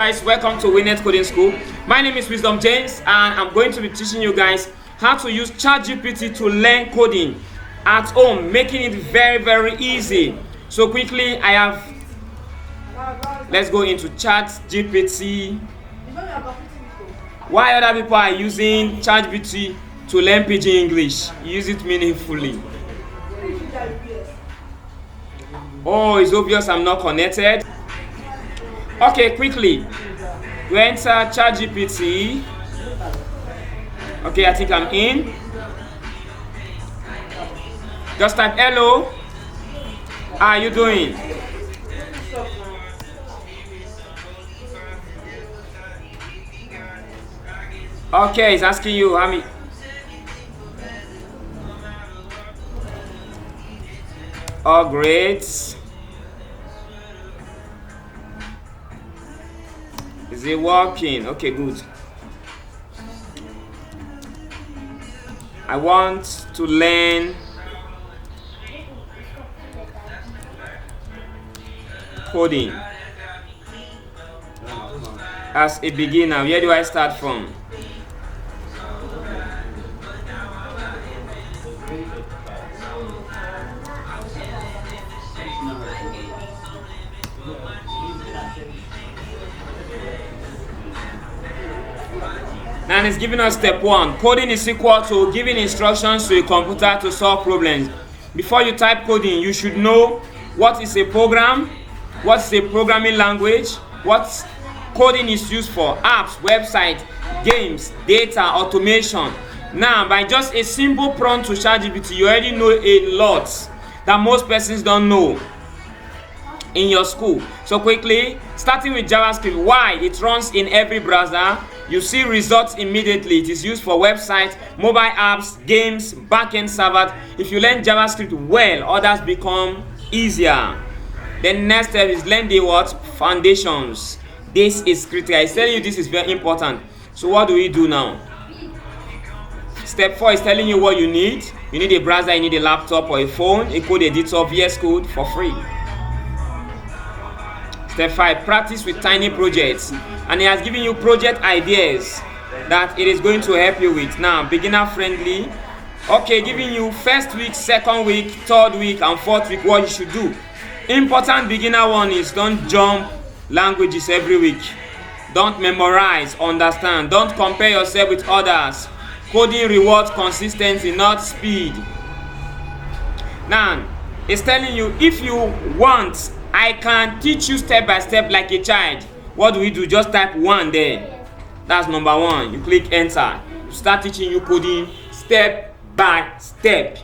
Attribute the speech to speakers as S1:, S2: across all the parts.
S1: Guys, welcome to WINET Coding School. My name is Wisdom James and I'm going to be teaching you guys how to use ChatGPT to learn coding at home, making it very easy. So quickly, let's go into ChatGPT. Why other people are using ChatGPT to learn Pidgin English? Use it meaningfully. Oh, it's obvious I'm not connected. Okay, quickly, we enter ChatGPT. Okay, I think I'm in. Just type hello. How are you doing? Okay, it's asking you how many. Oh, great. Is it working? Okay, good. I want to learn coding as a beginner. Where do I start from? And it's giving us step 1. Coding is equal to giving instructions to a computer to solve problems. Before you type coding, you should know what is a program, what is a programming language, what coding is used for, apps, websites, games, data, automation. Now, by just a simple prompt to ChatGPT, you already know a lot that most persons don't know in your school. So quickly, starting with JavaScript, why it runs in every browser. You see results immediately. It is used for websites, mobile apps, games, backend servers. If you learn JavaScript well, others become easier. Then next step is learn the what? Foundations. This is critical. I tell you this is very important. So what do we do now? Step 4 is telling you what you need. You need a browser, you need a laptop or a phone, a code editor, VS Code for free. Step 5, practice with tiny projects. And it has given you project ideas that it is going to help you with. Now, beginner friendly. Okay, giving you first week, second week, third week, and fourth week what you should do. Important beginner one is don't jump languages every week. Don't memorize, understand. Don't compare yourself with others. Coding rewards consistency, not speed. Now, it's telling you if you want, I can teach you step by step like a child. What do we do? Just type 1 there. That's number 1. You click enter. You start teaching you coding step by step.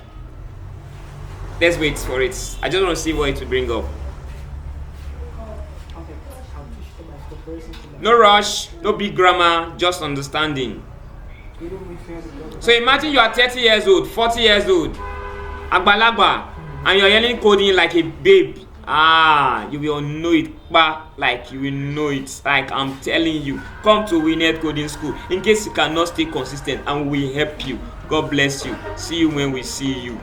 S1: Let's wait for it. I just want to see what it will bring up. No rush, no big grammar, just understanding. So imagine you are 30 years old, 40 years old, agbalagba, and you're yelling coding like a babe. You will know it, like you will know it. Like I'm telling you, come to WINET Coding School in case you cannot stay consistent, and we will help you. God bless you. See you when we see you.